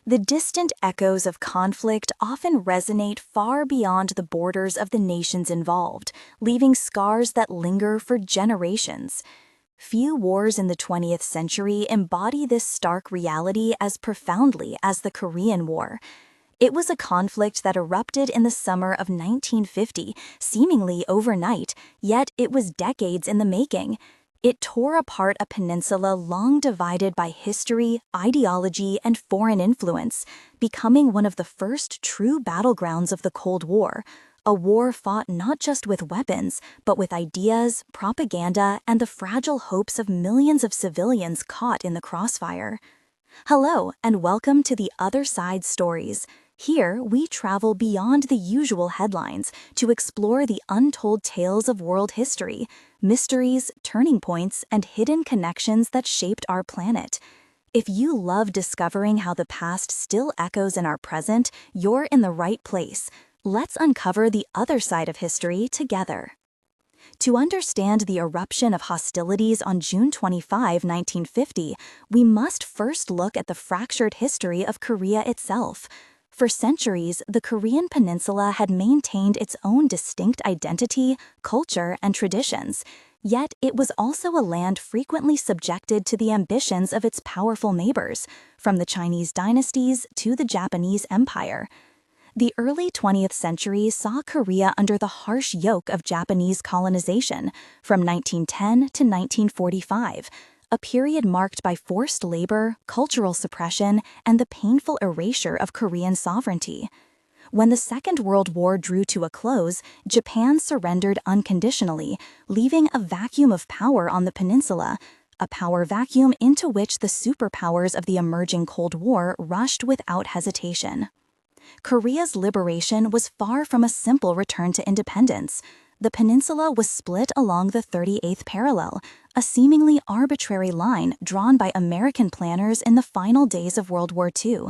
The distant echoes of conflict often resonate far beyond the borders of the nations involved, leaving scars that linger for generations. Few wars in the 20th century embody this stark reality as profoundly as the Korean War. It was a conflict that erupted in the summer of 1950, seemingly overnight, yet it was decades in the making. It tore apart a peninsula long divided by history, ideology, and foreign influence, becoming one of the first true battlegrounds of the Cold War, a war fought not just with weapons, but with ideas, propaganda, and the fragile hopes of millions of civilians caught in the crossfire. Hello, and welcome to the Other Side Stories. Here, we travel beyond the usual headlines to explore the untold tales of world history, mysteries, turning points, and hidden connections that shaped our planet. If you love discovering how the past still echoes in our present, you're in the right place. Let's uncover the other side of history together. To understand the eruption of hostilities on June 25, 1950, we must first look at the fractured history of Korea itself. For centuries, the Korean Peninsula had maintained its own distinct identity, culture, and traditions. Yet it was also a land frequently subjected to the ambitions of its powerful neighbors, from the Chinese dynasties to the Japanese Empire. The early 20th century saw Korea under the harsh yoke of Japanese colonization from 1910 to 1945, a period marked by forced labor, cultural suppression, and the painful erasure of Korean sovereignty. When the Second World War drew to a close, Japan surrendered unconditionally, leaving a vacuum of power on the peninsula, a power vacuum into which the superpowers of the emerging Cold War rushed without hesitation. Korea's liberation was far from a simple return to independence. The peninsula was split along the 38th parallel, a seemingly arbitrary line drawn by American planners in the final days of World War II,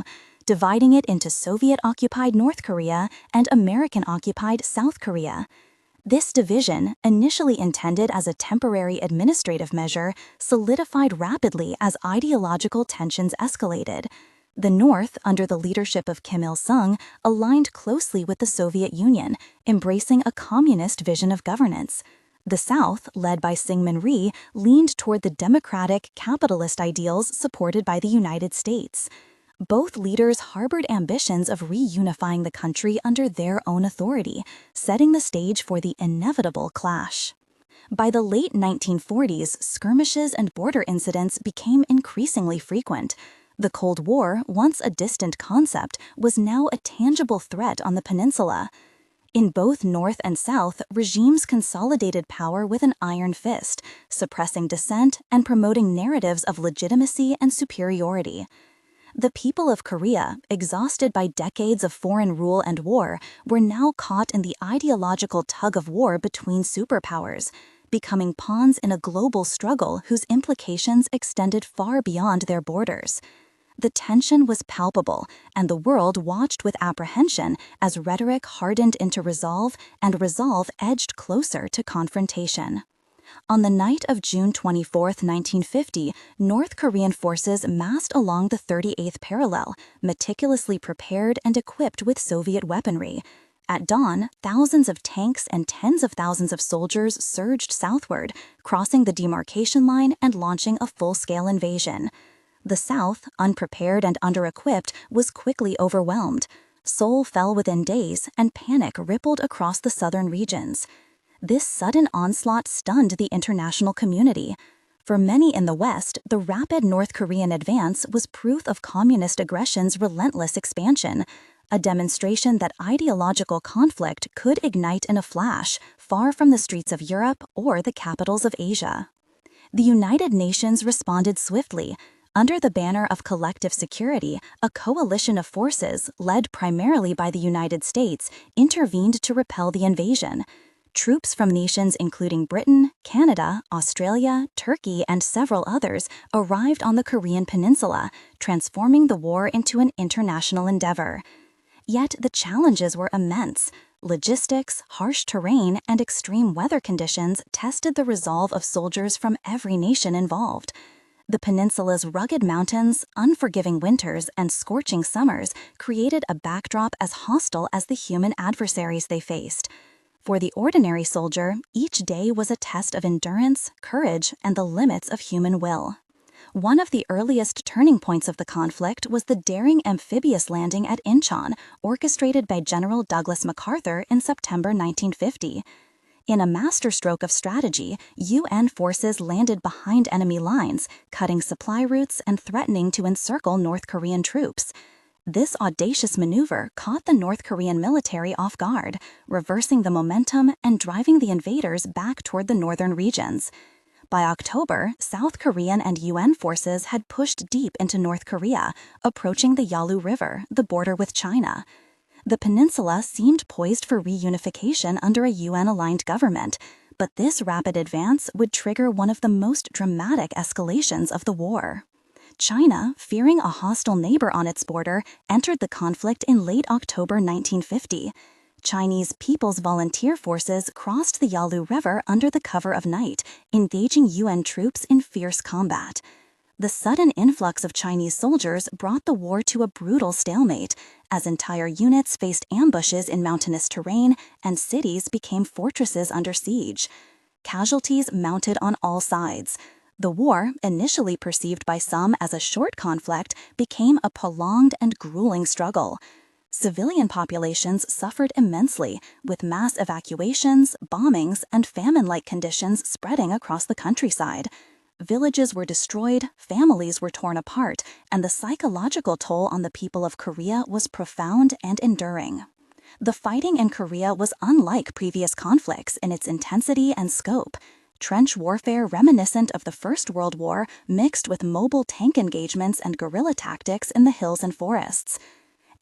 dividing it into Soviet-occupied North Korea and American-occupied South Korea. This division, initially intended as a temporary administrative measure, solidified rapidly as ideological tensions escalated. The North, under the leadership of Kim Il-sung, aligned closely with the Soviet Union, embracing a communist vision of governance. The South, led by Syngman Rhee, leaned toward the democratic, capitalist ideals supported by the United States. Both leaders harbored ambitions of reunifying the country under their own authority, setting the stage for the inevitable clash. By the late 1940s, skirmishes and border incidents became increasingly frequent. The Cold War, once a distant concept, was now a tangible threat on the peninsula. In both North and South, regimes consolidated power with an iron fist, suppressing dissent and promoting narratives of legitimacy and superiority. The people of Korea, exhausted by decades of foreign rule and war, were now caught in the ideological tug-of-war between superpowers, becoming pawns in a global struggle whose implications extended far beyond their borders. The tension was palpable, and the world watched with apprehension as rhetoric hardened into resolve and resolve edged closer to confrontation. On the night of June 24, 1950, North Korean forces massed along the 38th parallel, meticulously prepared and equipped with Soviet weaponry. At dawn, thousands of tanks and tens of thousands of soldiers surged southward, crossing the demarcation line and launching a full-scale invasion. The South, unprepared and under-equipped, was quickly overwhelmed. Seoul fell within days, and panic rippled across the southern regions. This sudden onslaught stunned the international community. For many in the West, the rapid North Korean advance was proof of communist aggression's relentless expansion, a demonstration that ideological conflict could ignite in a flash, far from the streets of Europe or the capitals of Asia. The United Nations responded swiftly. Under the banner of collective security, a coalition of forces, led primarily by the United States, intervened to repel the invasion. Troops from nations including Britain, Canada, Australia, Turkey, and several others arrived on the Korean Peninsula, transforming the war into an international endeavor. Yet the challenges were immense. Logistics, harsh terrain, and extreme weather conditions tested the resolve of soldiers from every nation involved. The peninsula's rugged mountains, unforgiving winters, and scorching summers created a backdrop as hostile as the human adversaries they faced. For the ordinary soldier, each day was a test of endurance, courage, and the limits of human will. One of the earliest turning points of the conflict was the daring amphibious landing at Incheon, orchestrated by General Douglas MacArthur in September 1950. In a masterstroke of strategy, UN forces landed behind enemy lines, cutting supply routes and threatening to encircle North Korean troops. This audacious maneuver caught the North Korean military off guard, reversing the momentum and driving the invaders back toward the northern regions. By October, South Korean and UN forces had pushed deep into North Korea, approaching the Yalu River, the border with China. The peninsula seemed poised for reunification under a UN-aligned government, but this rapid advance would trigger one of the most dramatic escalations of the war. China, fearing a hostile neighbor on its border, entered the conflict in late October 1950. Chinese People's Volunteer Forces crossed the Yalu River under the cover of night, engaging UN troops in fierce combat. The sudden influx of Chinese soldiers brought the war to a brutal stalemate, as entire units faced ambushes in mountainous terrain and cities became fortresses under siege. Casualties mounted on all sides. The war, initially perceived by some as a short conflict, became a prolonged and grueling struggle. Civilian populations suffered immensely, with mass evacuations, bombings, and famine-like conditions spreading across the countryside. Villages were destroyed, families were torn apart, and the psychological toll on the people of Korea was profound and enduring. The fighting in Korea was unlike previous conflicts in its intensity and scope. Trench warfare reminiscent of the First World War mixed with mobile tank engagements and guerrilla tactics in the hills and forests.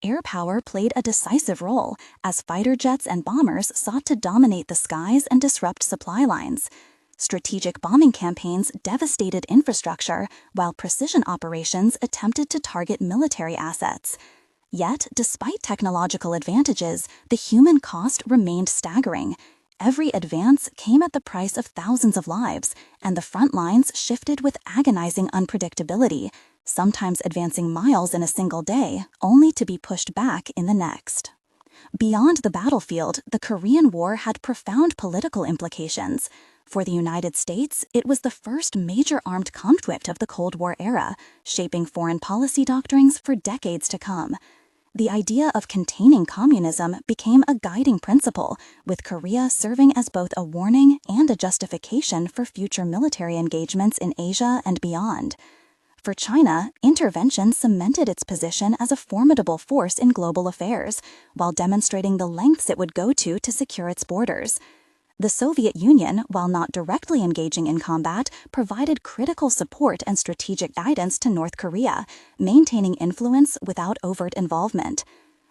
Air power played a decisive role, as fighter jets and bombers sought to dominate the skies and disrupt supply lines. Strategic bombing campaigns devastated infrastructure, while precision operations attempted to target military assets. Yet, despite technological advantages, the human cost remained staggering. Every advance came at the price of thousands of lives, and the front lines shifted with agonizing unpredictability, sometimes advancing miles in a single day, only to be pushed back in the next. Beyond the battlefield, the Korean War had profound political implications. For the United States, it was the first major armed conflict of the Cold War era, shaping foreign policy doctrines for decades to come. The idea of containing communism became a guiding principle, with Korea serving as both a warning and a justification for future military engagements in Asia and beyond. For China, intervention cemented its position as a formidable force in global affairs, while demonstrating the lengths it would go to secure its borders. The Soviet Union, while not directly engaging in combat, provided critical support and strategic guidance to North Korea, maintaining influence without overt involvement.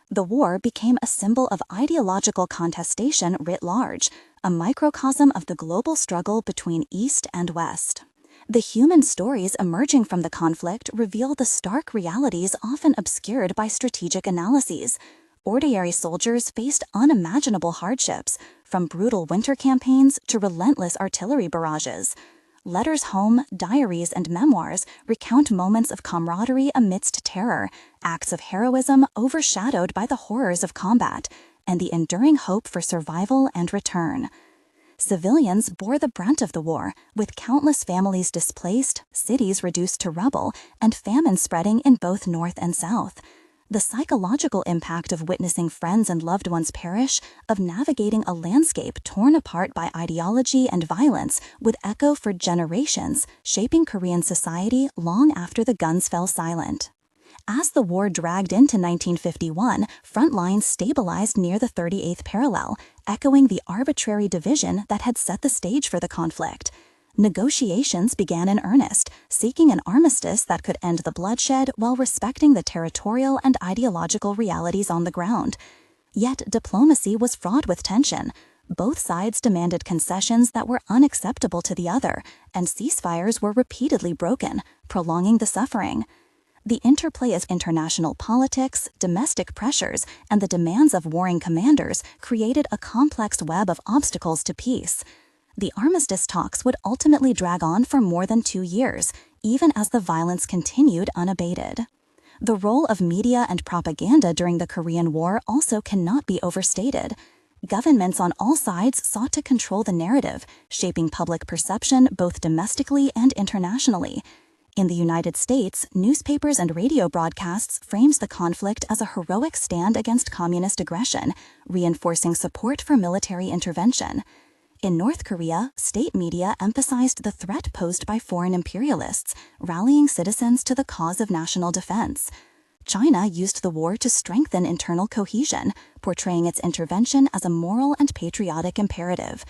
The war became a symbol of ideological contestation writ large, a microcosm of the global struggle between East and West. The human stories emerging from the conflict reveal the stark realities often obscured by strategic analyses. Ordinary soldiers faced unimaginable hardships, from brutal winter campaigns to relentless artillery barrages. Letters home, diaries, and memoirs recount moments of camaraderie amidst terror, acts of heroism overshadowed by the horrors of combat, and the enduring hope for survival and return. Civilians bore the brunt of the war, with countless families displaced, cities reduced to rubble, and famine spreading in both North and South. The psychological impact of witnessing friends and loved ones perish, of navigating a landscape torn apart by ideology and violence, would echo for generations, shaping Korean society long after the guns fell silent. As the war dragged into 1951, front lines stabilized near the 38th parallel, echoing the arbitrary division that had set the stage for the conflict. Negotiations began in earnest, seeking an armistice that could end the bloodshed while respecting the territorial and ideological realities on the ground. Yet diplomacy was fraught with tension. Both sides demanded concessions that were unacceptable to the other, and ceasefires were repeatedly broken, prolonging the suffering. The interplay of international politics, domestic pressures, and the demands of warring commanders created a complex web of obstacles to peace. The armistice talks would ultimately drag on for more than 2 years, even as the violence continued unabated. The role of media and propaganda during the Korean War also cannot be overstated. Governments on all sides sought to control the narrative, shaping public perception both domestically and internationally. In the United States, newspapers and radio broadcasts framed the conflict as a heroic stand against communist aggression, reinforcing support for military intervention. In North Korea, state media emphasized the threat posed by foreign imperialists, rallying citizens to the cause of national defense. China used the war to strengthen internal cohesion, portraying its intervention as a moral and patriotic imperative.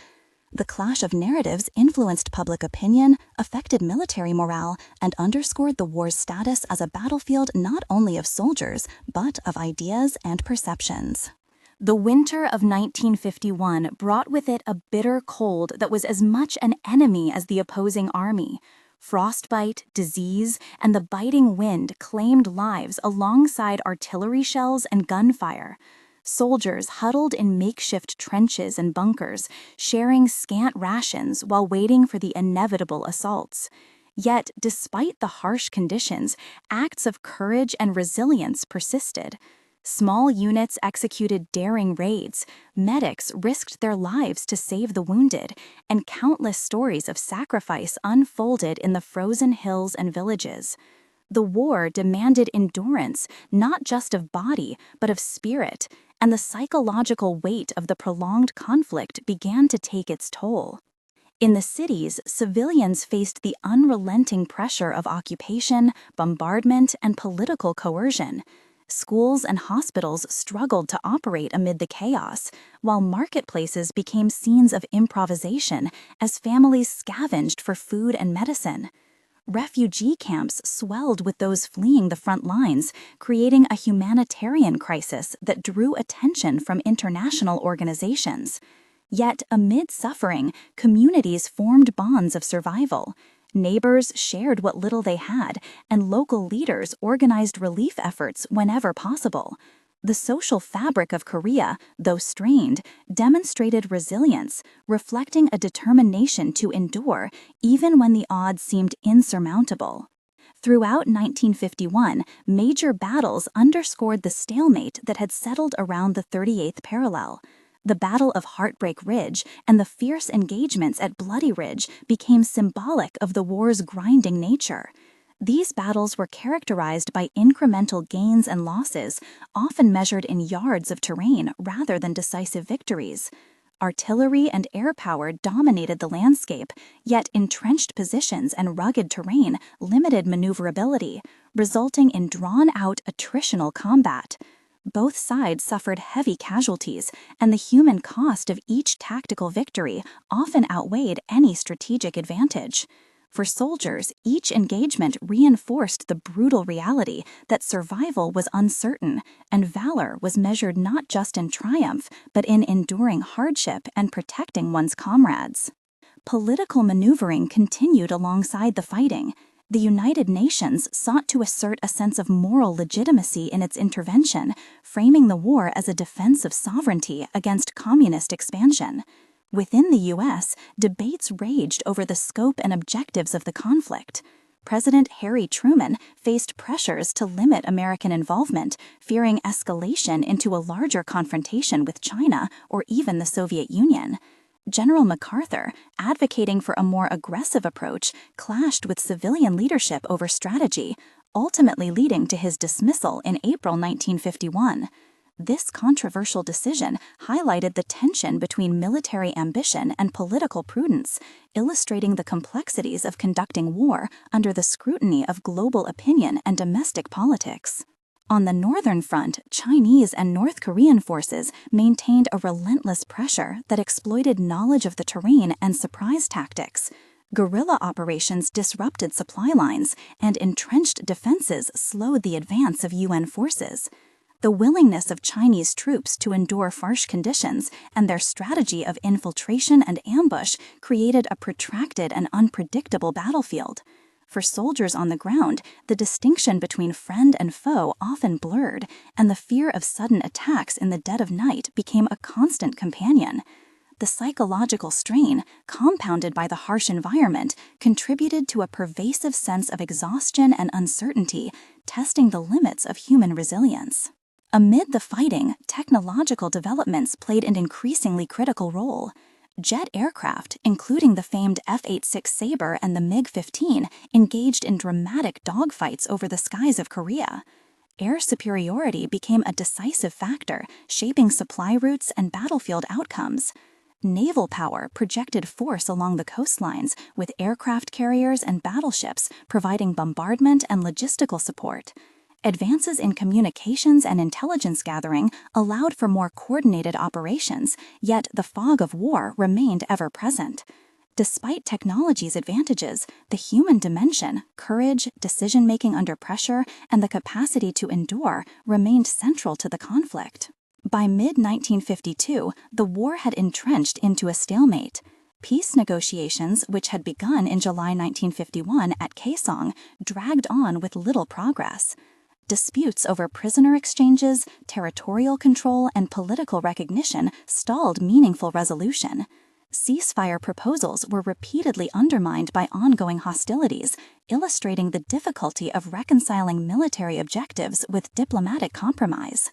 The clash of narratives influenced public opinion, affected military morale, and underscored the war's status as a battlefield not only of soldiers, but of ideas and perceptions. The winter of 1951 brought with it a bitter cold that was as much an enemy as the opposing army. Frostbite, disease, and the biting wind claimed lives alongside artillery shells and gunfire. Soldiers huddled in makeshift trenches and bunkers, sharing scant rations while waiting for the inevitable assaults. Yet, despite the harsh conditions, acts of courage and resilience persisted. Small units executed daring raids, medics risked their lives to save the wounded, and countless stories of sacrifice unfolded in the frozen hills and villages. The war demanded endurance, not just of body, but of spirit, and the psychological weight of the prolonged conflict began to take its toll. In the cities, civilians faced the unrelenting pressure of occupation, bombardment, and political coercion. Schools and hospitals struggled to operate amid the chaos, while marketplaces became scenes of improvisation as families scavenged for food and medicine. Refugee camps swelled with those fleeing the front lines, creating a humanitarian crisis that drew attention from international organizations. Yet, amid suffering, communities formed bonds of survival. Neighbors shared what little they had, and local leaders organized relief efforts whenever possible. The social fabric of Korea, though strained, demonstrated resilience, reflecting a determination to endure even when the odds seemed insurmountable. Throughout 1951, major battles underscored the stalemate that had settled around the 38th parallel. The Battle of Heartbreak Ridge and the fierce engagements at Bloody Ridge became symbolic of the war's grinding nature. These battles were characterized by incremental gains and losses, often measured in yards of terrain rather than decisive victories. Artillery and air power dominated the landscape, yet entrenched positions and rugged terrain limited maneuverability, resulting in drawn-out attritional combat. Both sides suffered heavy casualties, and the human cost of each tactical victory often outweighed any strategic advantage. For soldiers, each engagement reinforced the brutal reality that survival was uncertain, and valor was measured not just in triumph, but in enduring hardship and protecting one's comrades. Political maneuvering continued alongside the fighting. The United Nations sought to assert a sense of moral legitimacy in its intervention, framing the war as a defense of sovereignty against communist expansion. Within the U.S., debates raged over the scope and objectives of the conflict. President Harry Truman faced pressures to limit American involvement, fearing escalation into a larger confrontation with China or even the Soviet Union. General MacArthur, advocating for a more aggressive approach, clashed with civilian leadership over strategy, ultimately leading to his dismissal in April 1951. This controversial decision highlighted the tension between military ambition and political prudence, illustrating the complexities of conducting war under the scrutiny of global opinion and domestic politics. On the northern front, Chinese and North Korean forces maintained a relentless pressure that exploited knowledge of the terrain and surprise tactics. Guerrilla operations disrupted supply lines, and entrenched defenses slowed the advance of UN forces. The willingness of Chinese troops to endure harsh conditions and their strategy of infiltration and ambush created a protracted and unpredictable battlefield. For soldiers on the ground, the distinction between friend and foe often blurred, and the fear of sudden attacks in the dead of night became a constant companion. The psychological strain, compounded by the harsh environment, contributed to a pervasive sense of exhaustion and uncertainty, testing the limits of human resilience. Amid the fighting, technological developments played an increasingly critical role. Jet aircraft, including the famed F-86 Sabre and the MiG-15, engaged in dramatic dogfights over the skies of Korea. Air superiority became a decisive factor, shaping supply routes and battlefield outcomes. Naval power projected force along the coastlines, with aircraft carriers and battleships providing bombardment and logistical support. Advances in communications and intelligence gathering allowed for more coordinated operations, yet the fog of war remained ever present. Despite technology's advantages, the human dimension, courage, decision-making under pressure, and the capacity to endure remained central to the conflict. By mid-1952, the war had entrenched into a stalemate. Peace negotiations, which had begun in July 1951 at Kaesong, dragged on with little progress. Disputes over prisoner exchanges, territorial control, and political recognition stalled meaningful resolution. Ceasefire proposals were repeatedly undermined by ongoing hostilities, illustrating the difficulty of reconciling military objectives with diplomatic compromise.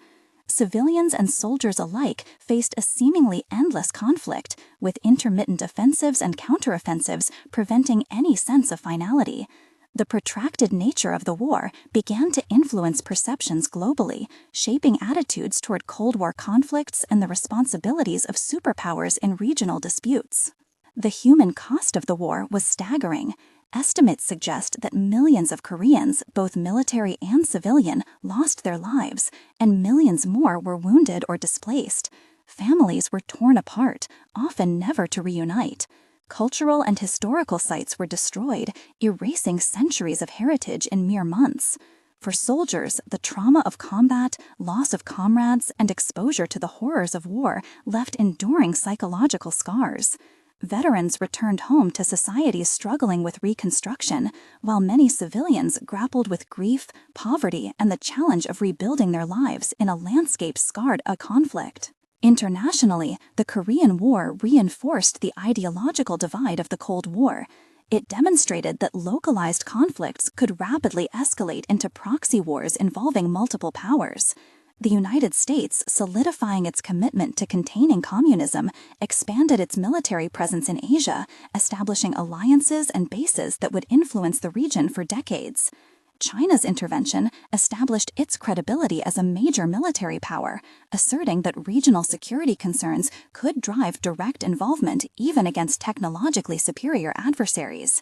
Civilians and soldiers alike faced a seemingly endless conflict, with intermittent offensives and counteroffensives preventing any sense of finality. The protracted nature of the war began to influence perceptions globally, shaping attitudes toward Cold War conflicts and the responsibilities of superpowers in regional disputes. The human cost of the war was staggering. Estimates suggest that millions of Koreans, both military and civilian, lost their lives, and millions more were wounded or displaced. Families were torn apart, often never to reunite. Cultural and historical sites were destroyed, erasing centuries of heritage in mere months. For soldiers, the trauma of combat, loss of comrades, and exposure to the horrors of war left enduring psychological scars. Veterans returned home to societies struggling with reconstruction, while many civilians grappled with grief, poverty, and the challenge of rebuilding their lives in a landscape scarred by conflict. Internationally, the Korean War reinforced the ideological divide of the Cold War. It demonstrated that localized conflicts could rapidly escalate into proxy wars involving multiple powers. The United States, solidifying its commitment to containing communism, expanded its military presence in Asia, establishing alliances and bases that would influence the region for decades. China's intervention established its credibility as a major military power, asserting that regional security concerns could drive direct involvement even against technologically superior adversaries.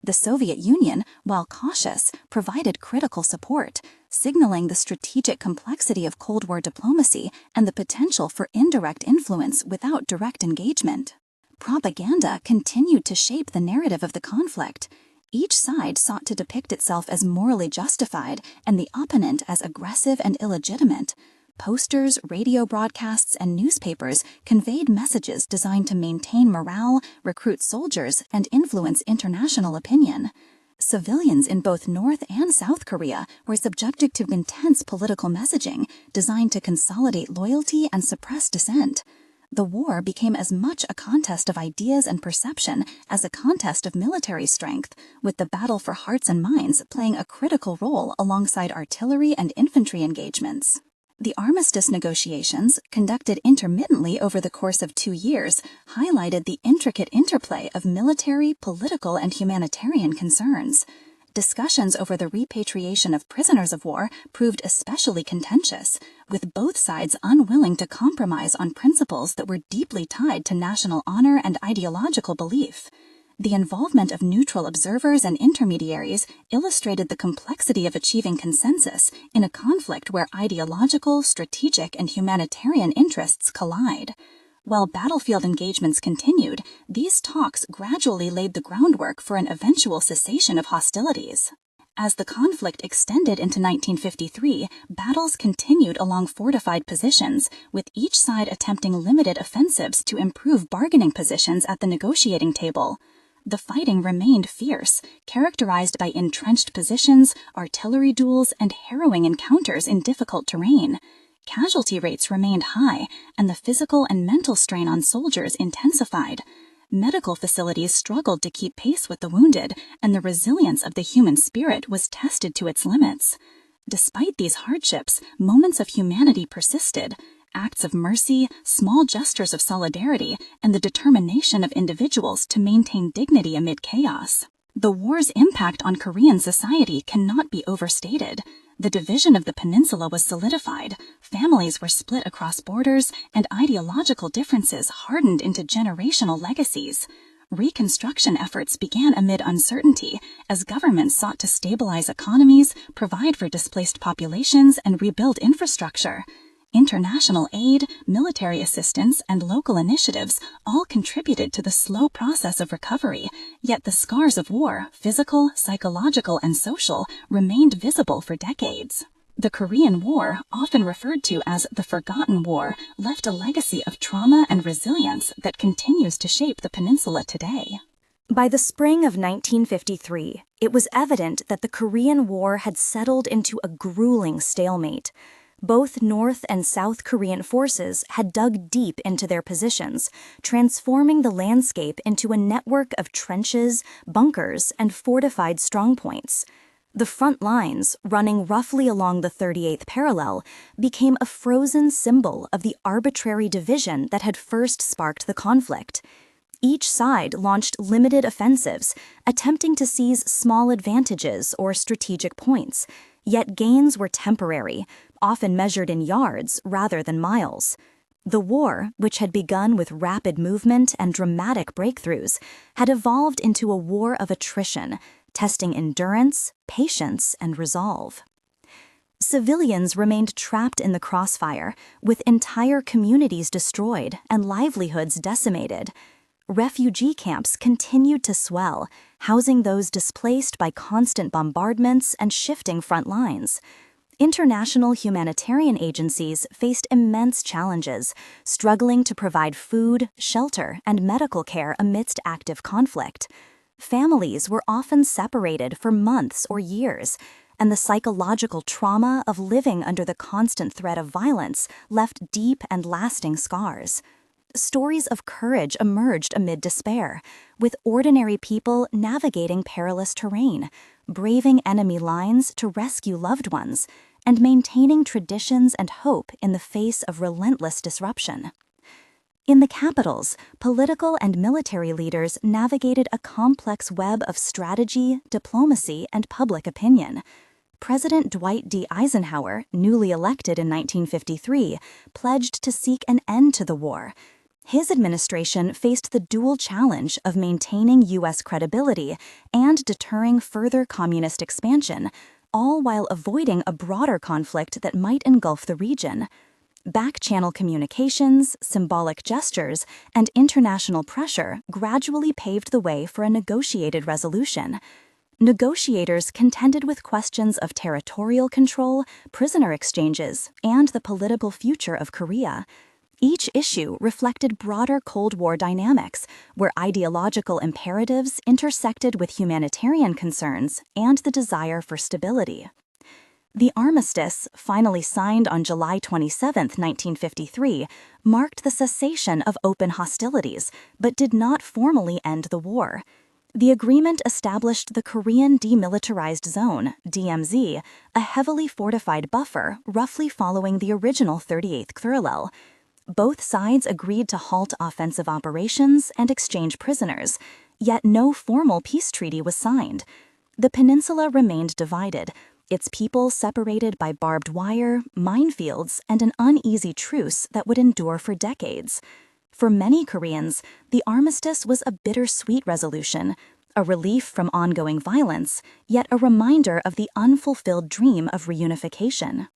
The Soviet Union, while cautious, provided critical support, signaling the strategic complexity of Cold War diplomacy and the potential for indirect influence without direct engagement. Propaganda continued to shape the narrative of the conflict. Each side sought to depict itself as morally justified and the opponent as aggressive and illegitimate. Posters, radio broadcasts, and newspapers conveyed messages designed to maintain morale, recruit soldiers, and influence international opinion. Civilians in both North and South Korea were subjected to intense political messaging designed to consolidate loyalty and suppress dissent. The war became as much a contest of ideas and perception as a contest of military strength, with the battle for hearts and minds playing a critical role alongside artillery and infantry engagements. The armistice negotiations, conducted intermittently over the course of 2 years, highlighted the intricate interplay of military, political, and humanitarian concerns. Discussions over the repatriation of prisoners of war proved especially contentious, with both sides unwilling to compromise on principles that were deeply tied to national honor and ideological belief. The involvement of neutral observers and intermediaries illustrated the complexity of achieving consensus in a conflict where ideological, strategic, and humanitarian interests collide. While battlefield engagements continued, these talks gradually laid the groundwork for an eventual cessation of hostilities. As the conflict extended into 1953, battles continued along fortified positions, with each side attempting limited offensives to improve bargaining positions at the negotiating table. The fighting remained fierce, characterized by entrenched positions, artillery duels, and harrowing encounters in difficult terrain. casualty rates remained high, and the physical and mental strain on soldiers intensified. Medical facilities struggled to keep pace with the wounded, and the resilience of the human spirit was tested to its limits. Despite these hardships, moments of humanity persisted. Acts of mercy, small gestures of solidarity, and the determination of individuals to maintain dignity amid chaos. The war's impact on Korean society cannot be overstated. The division of the peninsula was solidified, families were split across borders, and ideological differences hardened into generational legacies. Reconstruction efforts began amid uncertainty as governments sought to stabilize economies, provide for displaced populations, and rebuild infrastructure. International aid, military assistance, and local initiatives all contributed to the slow process of recovery, yet the scars of war, physical, psychological, and social, remained visible for decades. The Korean War, often referred to as the Forgotten War, left a legacy of trauma and resilience that continues to shape the peninsula today. By the spring of 1953, it was evident that the Korean War had settled into a grueling stalemate. Both North and South Korean forces had dug deep into their positions, transforming the landscape into a network of trenches, bunkers, and fortified strongpoints. The front lines, running roughly along the 38th parallel, became a frozen symbol of the arbitrary division that had first sparked the conflict. Each side launched limited offensives, attempting to seize small advantages or strategic points, yet gains were temporary, often measured in yards rather than miles. The war, which had begun with rapid movement and dramatic breakthroughs, had evolved into a war of attrition, testing endurance, patience, and resolve. Civilians remained trapped in the crossfire, with entire communities destroyed and livelihoods decimated. Refugee camps continued to swell, housing those displaced by constant bombardments and shifting front lines. International humanitarian agencies faced immense challenges, struggling to provide food, shelter, and medical care amidst active conflict. Families were often separated for months or years, and the psychological trauma of living under the constant threat of violence left deep and lasting scars. Stories of courage emerged amid despair, with ordinary people navigating perilous terrain, braving enemy lines to rescue loved ones, and maintaining traditions and hope in the face of relentless disruption. In the capitals, political and military leaders navigated a complex web of strategy, diplomacy, and public opinion. President Dwight D. Eisenhower, newly elected in 1953, pledged to seek an end to the war. His administration faced the dual challenge of maintaining U.S. credibility and deterring further communist expansion, all while avoiding a broader conflict that might engulf the region. Back-channel communications, symbolic gestures, and international pressure gradually paved the way for a negotiated resolution. Negotiators contended with questions of territorial control, prisoner exchanges, and the political future of Korea. Each issue reflected broader Cold War dynamics, where ideological imperatives intersected with humanitarian concerns and the desire for stability. The armistice, finally signed on July 27, 1953, marked the cessation of open hostilities, but did not formally end the war. The agreement established the Korean Demilitarized Zone, DMZ, a heavily fortified buffer roughly following the original 38th parallel. Both sides agreed to halt offensive operations and exchange prisoners, yet no formal peace treaty was signed. The peninsula remained divided, its people separated by barbed wire, minefields, and an uneasy truce that would endure for decades. For many Koreans, the armistice was a bittersweet resolution, a relief from ongoing violence, yet a reminder of the unfulfilled dream of reunification.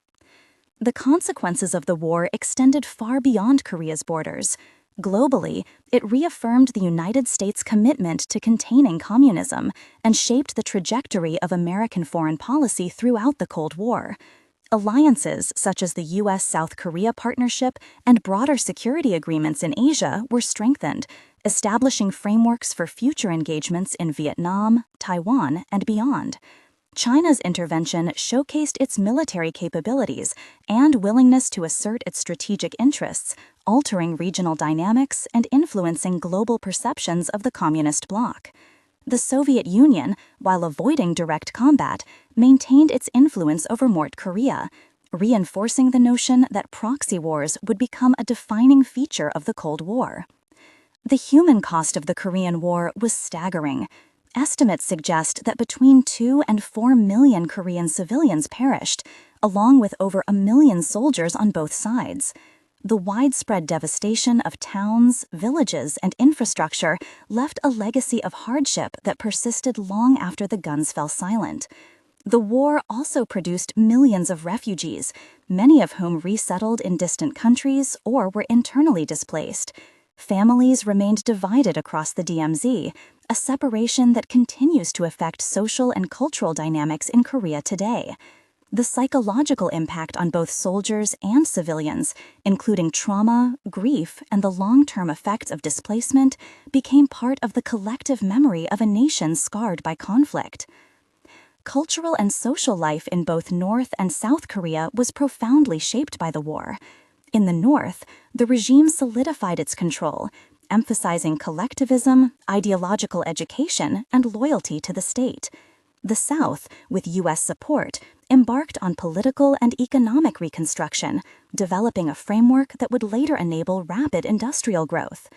The consequences of the war extended far beyond Korea's borders. Globally, it reaffirmed the United States' commitment to containing communism and shaped the trajectory of American foreign policy throughout the Cold War. Alliances such as the U.S.-South Korea partnership and broader security agreements in Asia were strengthened, establishing frameworks for future engagements in Vietnam, Taiwan, and beyond. China's intervention showcased its military capabilities and willingness to assert its strategic interests, altering regional dynamics and influencing global perceptions of the communist bloc. The Soviet Union, while avoiding direct combat, maintained its influence over North Korea, reinforcing the notion that proxy wars would become a defining feature of the Cold War. The human cost of the Korean War was staggering. Estimates suggest that between 2 and 4 million Korean civilians perished, along with over 1 million soldiers on both sides. The widespread devastation of towns, villages, and infrastructure left a legacy of hardship that persisted long after the guns fell silent. The war also produced millions of refugees, many of whom resettled in distant countries or were internally displaced. Families remained divided across the DMZ, a separation that continues to affect social and cultural dynamics in Korea today. The psychological impact on both soldiers and civilians, including trauma, grief, and the long-term effects of displacement, became part of the collective memory of a nation scarred by conflict. Cultural and social life in both North and South Korea was profoundly shaped by the war. In the North, the regime solidified its control, emphasizing collectivism, ideological education, and loyalty to the state. The South, with U.S. support, embarked on political and economic reconstruction, developing a framework that would later enable rapid industrial growth.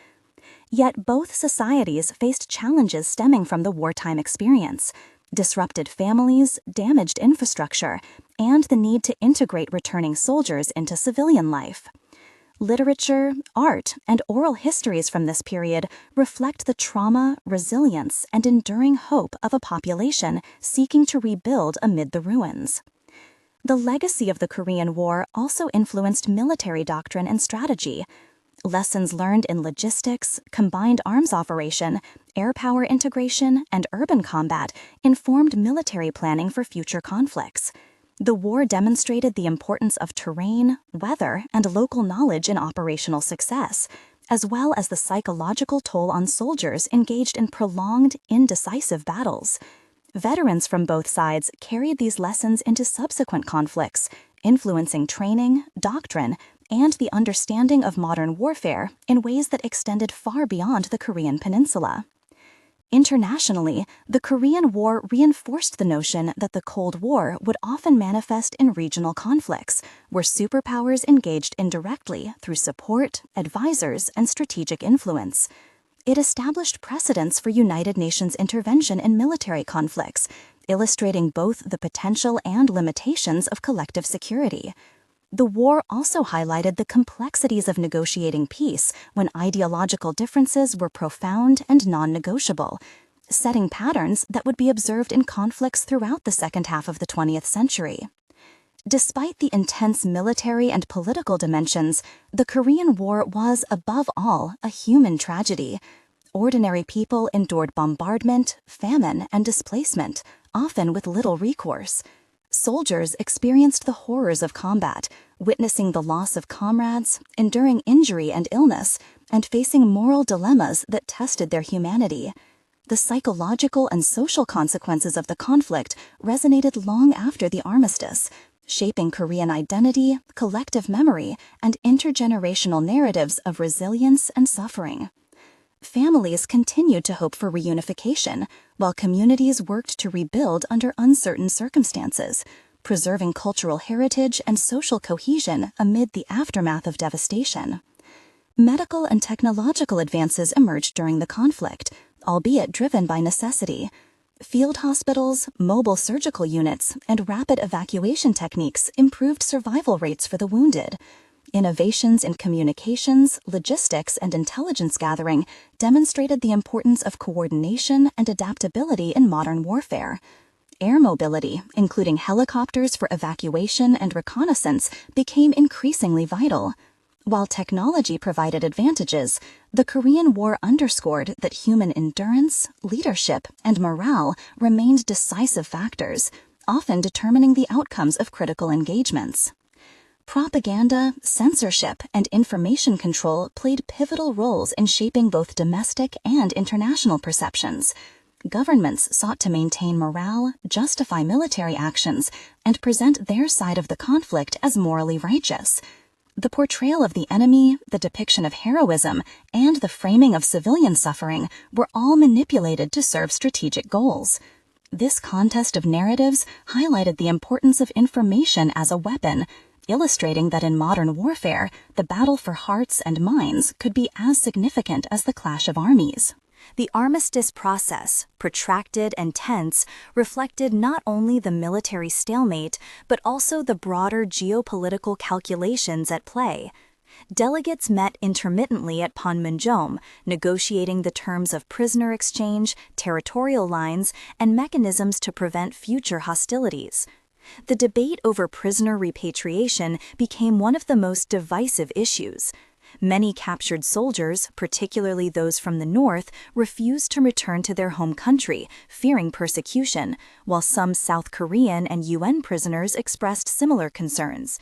Yet both societies faced challenges stemming from the wartime experience: disrupted families, damaged infrastructure, and the need to integrate returning soldiers into civilian life. Literature, art, and oral histories from this period reflect the trauma, resilience, and enduring hope of a population seeking to rebuild amid the ruins. The legacy of the Korean War also influenced military doctrine and strategy. Lessons learned in logistics, combined arms operation, air power integration, and urban combat informed military planning for future conflicts. The war demonstrated the importance of terrain, weather, and local knowledge in operational success, as well as the psychological toll on soldiers engaged in prolonged, indecisive battles. Veterans from both sides carried these lessons into subsequent conflicts, influencing training, doctrine, and the understanding of modern warfare in ways that extended far beyond the Korean Peninsula. Internationally, the Korean War reinforced the notion that the Cold War would often manifest in regional conflicts, where superpowers engaged indirectly through support, advisors, and strategic influence. It established precedents for United Nations intervention in military conflicts, illustrating both the potential and limitations of collective security. The war also highlighted the complexities of negotiating peace when ideological differences were profound and non-negotiable, setting patterns that would be observed in conflicts throughout the second half of the 20th century. Despite the intense military and political dimensions, the Korean War was, above all, a human tragedy. Ordinary people endured bombardment, famine, and displacement, often with little recourse. Soldiers experienced the horrors of combat, witnessing the loss of comrades, enduring injury and illness, and facing moral dilemmas that tested their humanity. The psychological and social consequences of the conflict resonated long after the armistice, shaping Korean identity, collective memory, and intergenerational narratives of resilience and suffering. Families continued to hope for reunification, while communities worked to rebuild under uncertain circumstances, preserving cultural heritage and social cohesion amid the aftermath of devastation. Medical and technological advances emerged during the conflict, albeit driven by necessity. Field hospitals, mobile surgical units, and rapid evacuation techniques improved survival rates for the wounded. Innovations in communications, logistics, and intelligence gathering demonstrated the importance of coordination and adaptability in modern warfare. Air mobility, including helicopters for evacuation and reconnaissance, became increasingly vital. While technology provided advantages, the Korean War underscored that human endurance, leadership, and morale remained decisive factors, often determining the outcomes of critical engagements. Propaganda, censorship, and information control played pivotal roles in shaping both domestic and international perceptions. Governments sought to maintain morale, justify military actions, and present their side of the conflict as morally righteous. The portrayal of the enemy, the depiction of heroism, and the framing of civilian suffering were all manipulated to serve strategic goals. This contest of narratives highlighted the importance of information as a weapon, illustrating that in modern warfare, the battle for hearts and minds could be as significant as the clash of armies. The armistice process, protracted and tense, reflected not only the military stalemate, but also the broader geopolitical calculations at play. Delegates met intermittently at Panmunjom, negotiating the terms of prisoner exchange, territorial lines, and mechanisms to prevent future hostilities. The debate over prisoner repatriation became one of the most divisive issues. Many captured soldiers, particularly those from the north, refused to return to their home country, fearing persecution, while some South Korean and UN prisoners expressed similar concerns.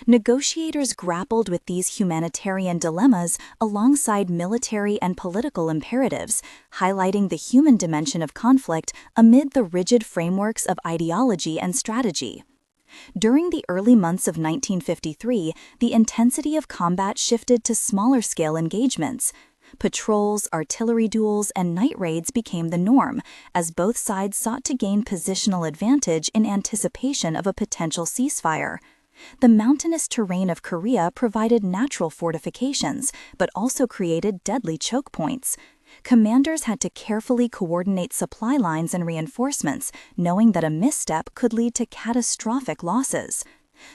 Negotiators grappled with these humanitarian dilemmas alongside military and political imperatives, highlighting the human dimension of conflict amid the rigid frameworks of ideology and strategy. During the early months of 1953, the intensity of combat shifted to smaller-scale engagements. Patrols, artillery duels, and night raids became the norm, as both sides sought to gain positional advantage in anticipation of a potential ceasefire. The mountainous terrain of Korea provided natural fortifications, but also created deadly choke points. Commanders had to carefully coordinate supply lines and reinforcements, knowing that a misstep could lead to catastrophic losses.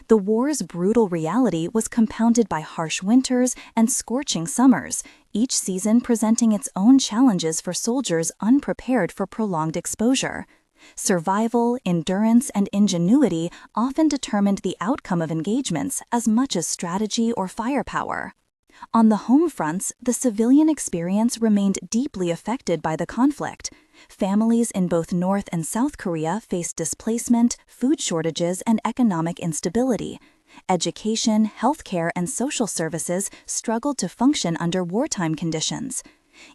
The war's brutal reality was compounded by harsh winters and scorching summers, each season presenting its own challenges for soldiers unprepared for prolonged exposure. Survival, endurance, and ingenuity often determined the outcome of engagements as much as strategy or firepower. On the home fronts, the civilian experience remained deeply affected by the conflict. Families in both North and South Korea faced displacement, food shortages, and economic instability. Education, healthcare, and social services struggled to function under wartime conditions.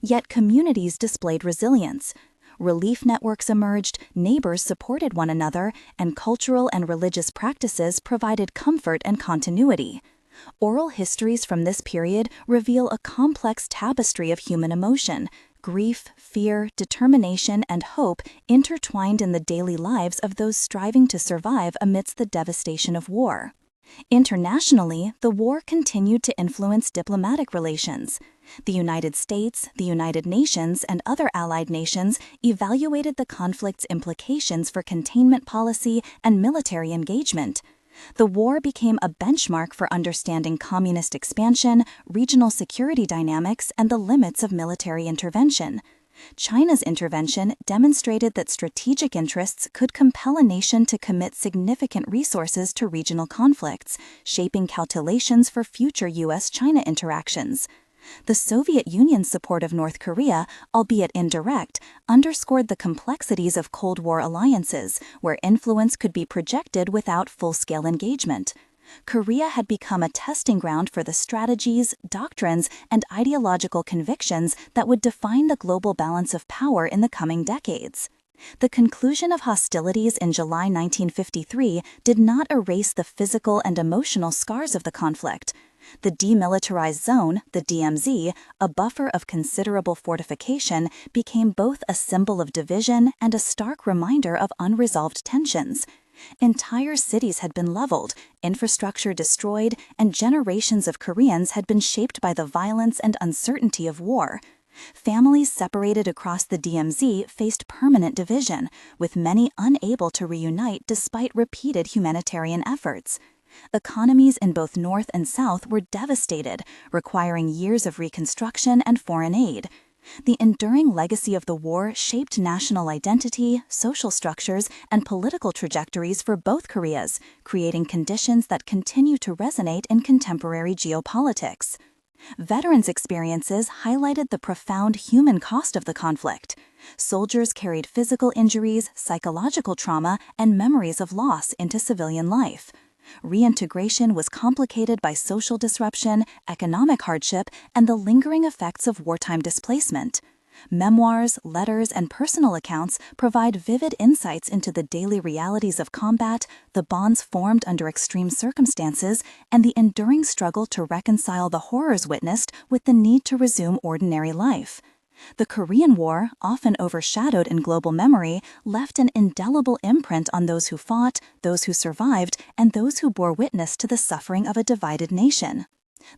Yet communities displayed resilience. Relief networks emerged, neighbors supported one another, and cultural and religious practices provided comfort and continuity. Oral histories from this period reveal a complex tapestry of human emotion, grief, fear, determination, and hope intertwined in the daily lives of those striving to survive amidst the devastation of war. Internationally, the war continued to influence diplomatic relations. The United States, the United Nations, and other allied nations evaluated the conflict's implications for containment policy and military engagement. The war became a benchmark for understanding communist expansion, regional security dynamics, and the limits of military intervention. China's intervention demonstrated that strategic interests could compel a nation to commit significant resources to regional conflicts, shaping calculations for future U.S.-China interactions. The Soviet Union's support of North Korea, albeit indirect, underscored the complexities of Cold War alliances, where influence could be projected without full-scale engagement. Korea had become a testing ground for the strategies, doctrines, and ideological convictions that would define the global balance of power in the coming decades. The conclusion of hostilities in July 1953 did not erase the physical and emotional scars of the conflict. The demilitarized zone, the DMZ, a buffer of considerable fortification, became both a symbol of division and a stark reminder of unresolved tensions. Entire cities had been leveled, infrastructure destroyed, and generations of Koreans had been shaped by the violence and uncertainty of war. Families separated across the DMZ faced permanent division, with many unable to reunite despite repeated humanitarian efforts. Economies in both North and South were devastated, requiring years of reconstruction and foreign aid. The enduring legacy of the war shaped national identity, social structures, and political trajectories for both Koreas, creating conditions that continue to resonate in contemporary geopolitics. Veterans' experiences highlighted the profound human cost of the conflict. Soldiers carried physical injuries, psychological trauma, and memories of loss into civilian life. Reintegration was complicated by social disruption, economic hardship, and the lingering effects of wartime displacement. Memoirs, letters, and personal accounts provide vivid insights into the daily realities of combat, the bonds formed under extreme circumstances, and the enduring struggle to reconcile the horrors witnessed with the need to resume ordinary life. The Korean War, often overshadowed in global memory, left an indelible imprint on those who fought, those who survived, and those who bore witness to the suffering of a divided nation.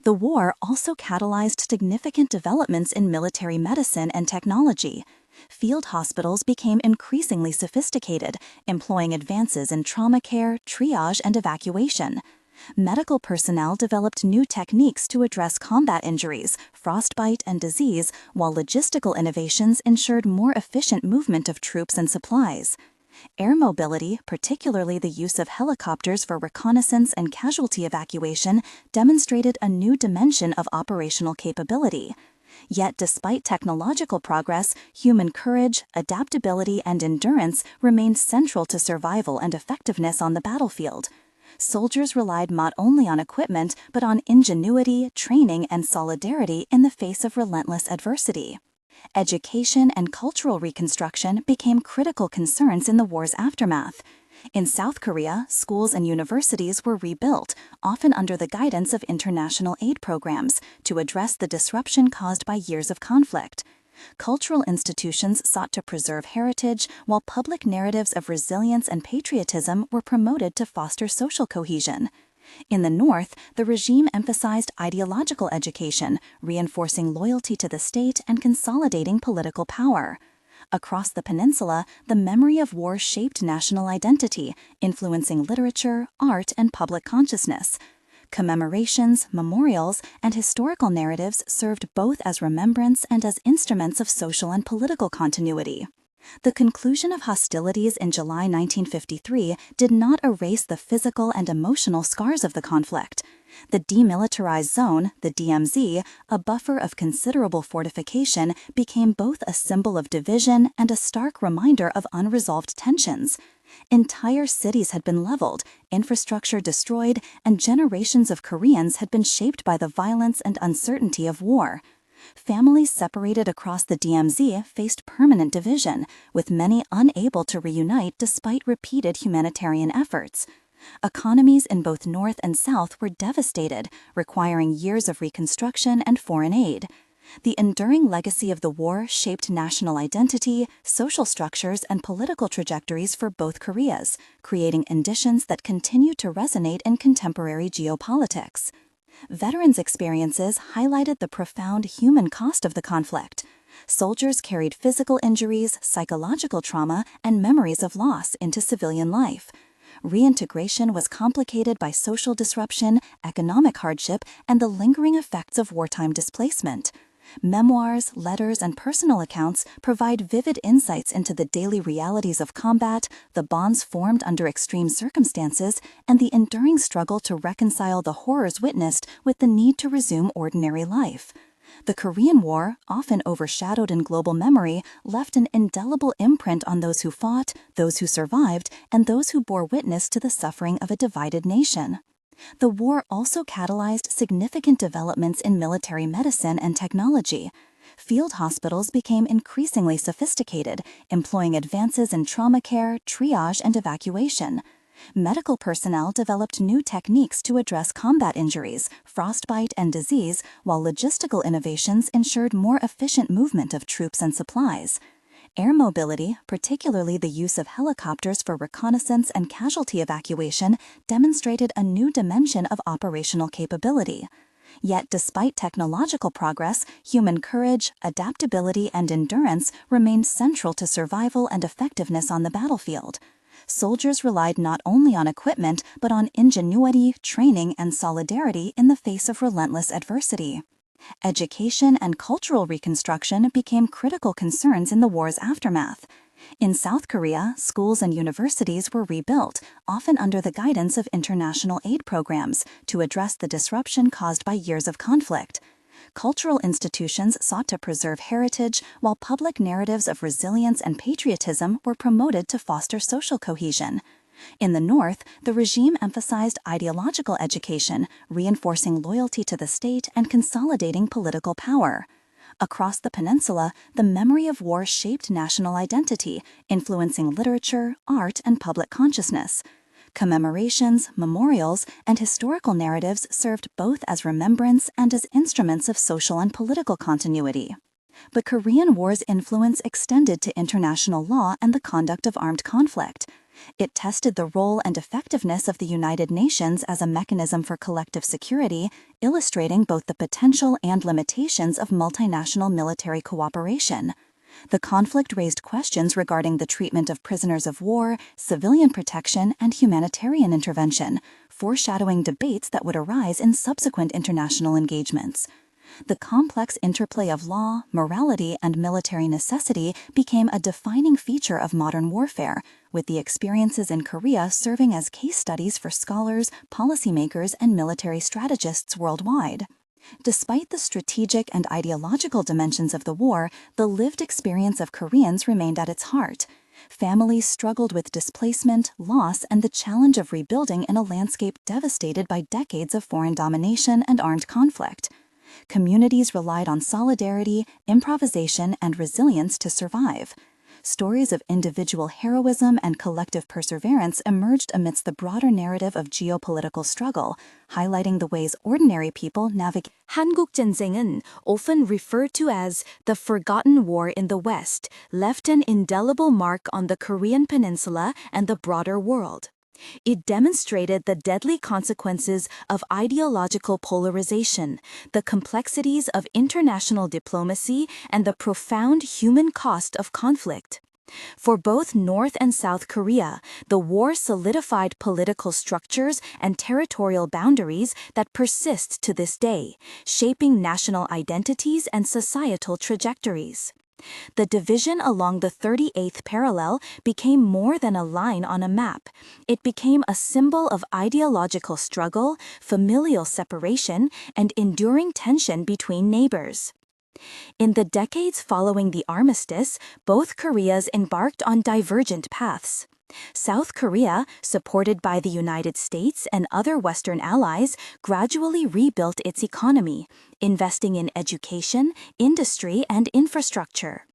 The war also catalyzed significant developments in military medicine and technology. Field hospitals became increasingly sophisticated, employing advances in trauma care, triage, and evacuation. Medical personnel developed new techniques to address combat injuries, frostbite, and disease, while logistical innovations ensured more efficient movement of troops and supplies. Air mobility, particularly the use of helicopters for reconnaissance and casualty evacuation, demonstrated a new dimension of operational capability. Yet, despite technological progress, human courage, adaptability, and endurance remained central to survival and effectiveness on the battlefield. Soldiers relied not only on equipment, but on ingenuity, training, and solidarity in the face of relentless adversity. Education and cultural reconstruction became critical concerns in the war's aftermath. In South Korea, schools and universities were rebuilt, often under the guidance of international aid programs, to address the disruption caused by years of conflict. Cultural institutions sought to preserve heritage, while public narratives of resilience and patriotism were promoted to foster social cohesion. In the North, the regime emphasized ideological education, reinforcing loyalty to the state and consolidating political power. Across the peninsula, the memory of war shaped national identity, influencing literature, art, and public consciousness. Commemorations, memorials, and historical narratives served both as remembrance and as instruments of social and political continuity. The conclusion of hostilities in July 1953 did not erase the physical and emotional scars of the conflict. The demilitarized zone, the DMZ, a buffer of considerable fortification, became both a symbol of division and a stark reminder of unresolved tensions. Entire cities had been leveled, infrastructure destroyed, and generations of Koreans had been shaped by the violence and uncertainty of war. Families separated across the DMZ faced permanent division, with many unable to reunite despite repeated humanitarian efforts. Economies in both North and South were devastated, requiring years of reconstruction and foreign aid. The enduring legacy of the war shaped national identity, social structures, and political trajectories for both Koreas, creating conditions that continue to resonate in contemporary geopolitics. Veterans' experiences highlighted the profound human cost of the conflict. Soldiers carried physical injuries, psychological trauma, and memories of loss into civilian life. Reintegration was complicated by social disruption, economic hardship, and the lingering effects of wartime displacement. Memoirs, letters, and personal accounts provide vivid insights into the daily realities of combat, the bonds formed under extreme circumstances, and the enduring struggle to reconcile the horrors witnessed with the need to resume ordinary life. The Korean War, often overshadowed in global memory, left an indelible imprint on those who fought, those who survived, and those who bore witness to the suffering of a divided nation. The war also catalyzed significant developments in military medicine and technology. Field hospitals became increasingly sophisticated, employing advances in trauma care, triage, and evacuation. Medical personnel developed new techniques to address combat injuries, frostbite, and disease, while logistical innovations ensured more efficient movement of troops and supplies. Air mobility, particularly the use of helicopters for reconnaissance and casualty evacuation, demonstrated a new dimension of operational capability. Yet, despite technological progress, human courage, adaptability, and endurance remained central to survival and effectiveness on the battlefield. Soldiers relied not only on equipment, but on ingenuity, training, and solidarity in the face of relentless adversity. Education and cultural reconstruction became critical concerns in the war's aftermath. In South Korea, schools and universities were rebuilt, often under the guidance of international aid programs, to address the disruption caused by years of conflict. Cultural institutions sought to preserve heritage, while public narratives of resilience and patriotism were promoted to foster social cohesion. In the North, the regime emphasized ideological education, reinforcing loyalty to the state and consolidating political power. Across the peninsula, the memory of war shaped national identity, influencing literature, art, and public consciousness. Commemorations, memorials, and historical narratives served both as remembrance and as instruments of social and political continuity. But Korean War's influence extended to international law and the conduct of armed conflict. It tested the role and effectiveness of the United Nations as a mechanism for collective security, illustrating both the potential and limitations of multinational military cooperation. The conflict raised questions regarding the treatment of prisoners of war, civilian protection, and humanitarian intervention, foreshadowing debates that would arise in subsequent international engagements. The complex interplay of law, morality, and military necessity became a defining feature of modern warfare, with the experiences in Korea serving as case studies for scholars, policymakers, and military strategists worldwide. Despite the strategic and ideological dimensions of the war, the lived experience of Koreans remained at its heart. Families struggled with displacement, loss, and the challenge of rebuilding in a landscape devastated by decades of foreign domination and armed conflict. Communities relied on solidarity, improvisation, and resilience to survive. Stories of individual heroism and collective perseverance emerged amidst the broader narrative of geopolitical struggle, highlighting the ways ordinary people navigate. 한국전쟁은, often referred to as the Forgotten War in the West, left an indelible mark on the Korean Peninsula and the broader world. It demonstrated the deadly consequences of ideological polarization, the complexities of international diplomacy, and the profound human cost of conflict. For both North and South Korea, the war solidified political structures and territorial boundaries that persist to this day, shaping national identities and societal trajectories. The division along the 38th parallel became more than a line on a map. It became a symbol of ideological struggle, familial separation, and enduring tension between neighbors. In the decades following the armistice, both Koreas embarked on divergent paths. South Korea, supported by the United States and other Western allies, gradually rebuilt its economy, investing in education, industry, and infrastructure.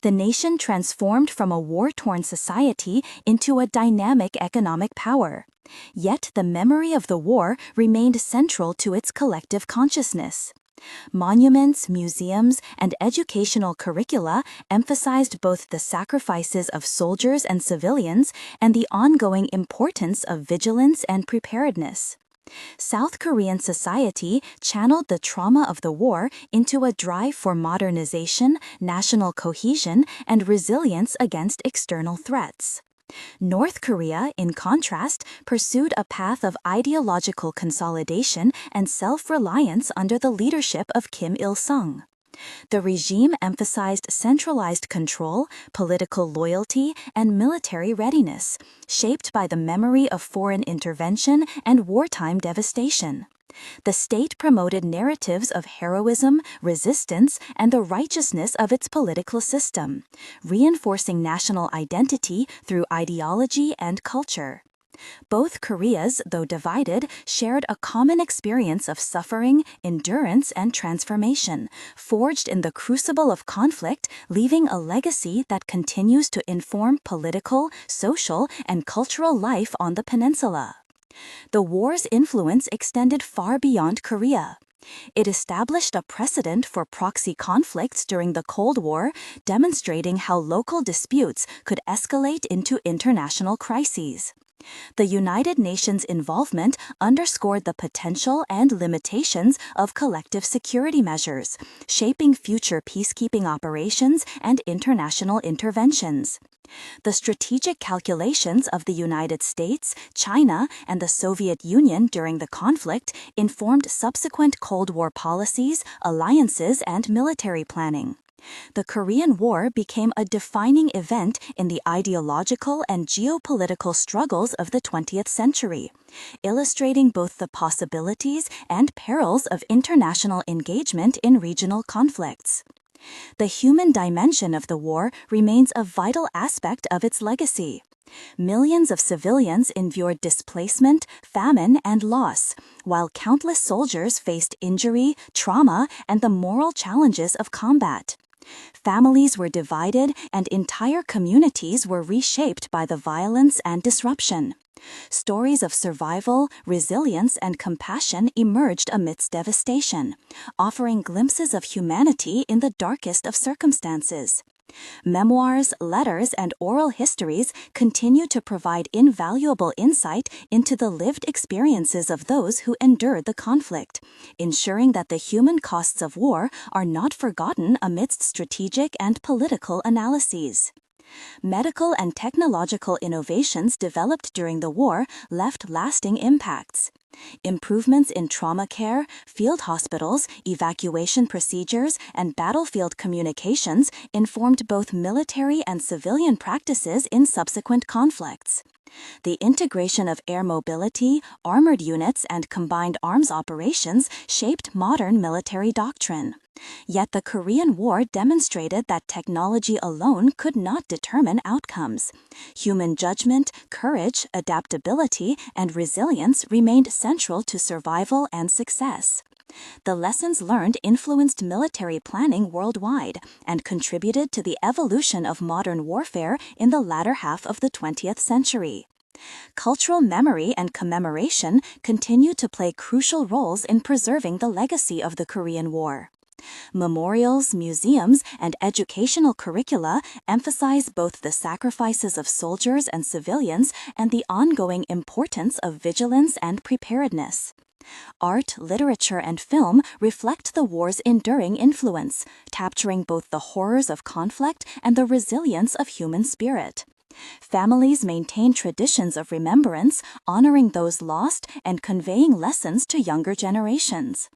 The nation transformed from a war-torn society into a dynamic economic power. Yet the memory of the war remained central to its collective consciousness. Monuments, museums, and educational curricula emphasized both the sacrifices of soldiers and civilians and the ongoing importance of vigilance and preparedness. South Korean society channeled the trauma of the war into a drive for modernization, national cohesion, and resilience against external threats. North Korea, in contrast, pursued a path of ideological consolidation and self-reliance under the leadership of Kim Il-sung. The regime emphasized centralized control, political loyalty, and military readiness, shaped by the memory of foreign intervention and wartime devastation. The state promoted narratives of heroism, resistance, and the righteousness of its political system, reinforcing national identity through ideology and culture. Both Koreas, though divided, shared a common experience of suffering, endurance, and transformation, forged in the crucible of conflict, leaving a legacy that continues to inform political, social, and cultural life on the peninsula. The war's influence extended far beyond Korea. It established a precedent for proxy conflicts during the Cold War, demonstrating how local disputes could escalate into international crises. The United Nations' involvement underscored the potential and limitations of collective security measures, shaping future peacekeeping operations and international interventions. The strategic calculations of the United States, China, and the Soviet Union during the conflict informed subsequent Cold War policies, alliances, and military planning. The Korean War became a defining event in the ideological and geopolitical struggles of the 20th century, illustrating both the possibilities and perils of international engagement in regional conflicts. The human dimension of the war remains a vital aspect of its legacy. Millions of civilians endured displacement, famine, and loss, while countless soldiers faced injury, trauma, and the moral challenges of combat. Families were divided and entire communities were reshaped by the violence and disruption. Stories of survival, resilience, and compassion emerged amidst devastation, offering glimpses of humanity in the darkest of circumstances. Memoirs, letters, and oral histories continue to provide invaluable insight into the lived experiences of those who endured the conflict, ensuring that the human costs of war are not forgotten amidst strategic and political analyses. Medical and technological innovations developed during the war left lasting impacts. Improvements in trauma care, field hospitals, evacuation procedures, and battlefield communications informed both military and civilian practices in subsequent conflicts. The integration of air mobility, armored units, and combined arms operations shaped modern military doctrine. Yet the Korean War demonstrated that technology alone could not determine outcomes. Human judgment, courage, adaptability, and resilience remained central to survival and success. The lessons learned influenced military planning worldwide and contributed to the evolution of modern warfare in the latter half of the 20th century. Cultural memory and commemoration continue to play crucial roles in preserving the legacy of the Korean War. Memorials, museums, and educational curricula emphasize both the sacrifices of soldiers and civilians and the ongoing importance of vigilance and preparedness. Art, literature, and film reflect the war's enduring influence, capturing both the horrors of conflict and the resilience of human spirit. Families maintain traditions of remembrance, honoring those lost and conveying lessons to younger generations.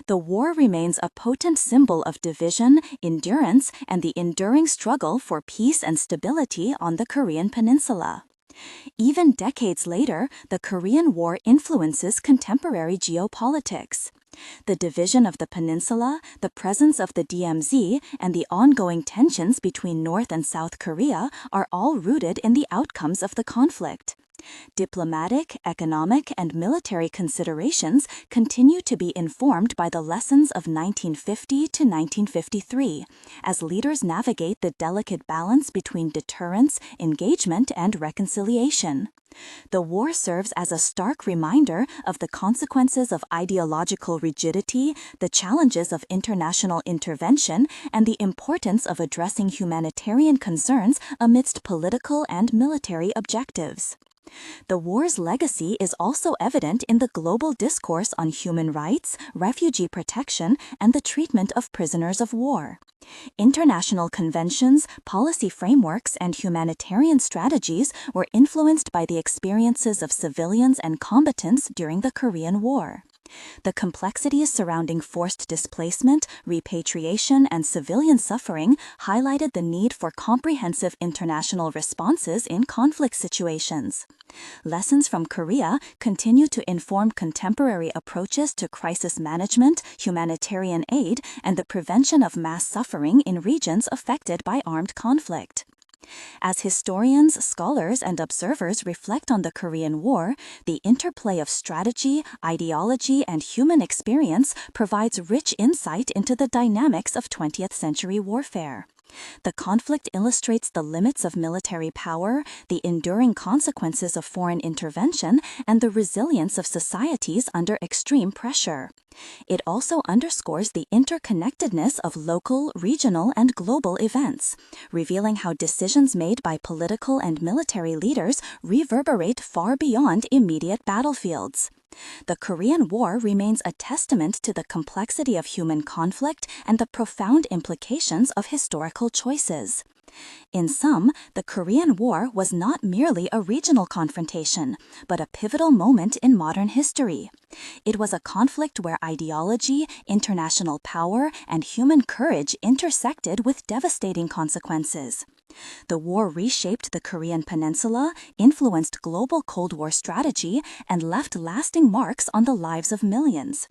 The war remains a potent symbol of division, endurance, and the enduring struggle for peace and stability on the Korean Peninsula. Even decades later, the Korean War influences contemporary geopolitics. The division of the peninsula, the presence of the DMZ, and the ongoing tensions between North and South Korea are all rooted in the outcomes of the conflict. Diplomatic, economic, and military considerations continue to be informed by the lessons of 1950 to 1953, as leaders navigate the delicate balance between deterrence, engagement, and reconciliation. The war serves as a stark reminder of the consequences of ideological rigidity, the challenges of international intervention, and the importance of addressing humanitarian concerns amidst political and military objectives. The war's legacy is also evident in the global discourse on human rights, refugee protection, and the treatment of prisoners of war. International conventions, policy frameworks, and humanitarian strategies were influenced by the experiences of civilians and combatants during the Korean War. The complexities surrounding forced displacement, repatriation, and civilian suffering highlighted the need for comprehensive international responses in conflict situations. Lessons from Korea continue to inform contemporary approaches to crisis management, humanitarian aid, and the prevention of mass suffering in regions affected by armed conflict. As historians, scholars, and observers reflect on the Korean War, the interplay of strategy, ideology, and human experience provides rich insight into the dynamics of 20th century warfare. The conflict illustrates the limits of military power, the enduring consequences of foreign intervention, and the resilience of societies under extreme pressure. It also underscores the interconnectedness of local, regional, and global events, revealing how decisions made by political and military leaders reverberate far beyond immediate battlefields. The Korean War remains a testament to the complexity of human conflict and the profound implications of historical choices. In sum, the Korean War was not merely a regional confrontation, but a pivotal moment in modern history. It was a conflict where ideology, international power, and human courage intersected with devastating consequences. The war reshaped the Korean Peninsula, influenced global Cold War strategy, and left lasting marks on the lives of millions.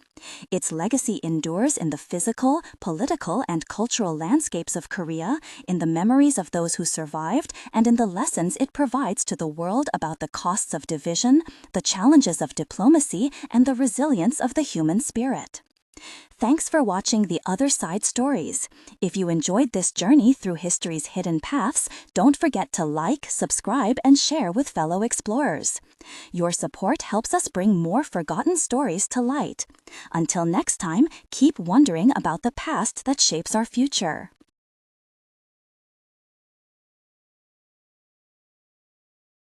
Its legacy endures in the physical, political, and cultural landscapes of Korea, in the memories of those who survived, and in the lessons it provides to the world about the costs of division, the challenges of diplomacy, and the resilience of the human spirit. Thanks for watching The Other Side Stories. If you enjoyed this journey through history's hidden paths, don't forget to like, subscribe, and share with fellow explorers. Your support helps us bring more forgotten stories to light. Until next time, keep wondering about the past that shapes our future.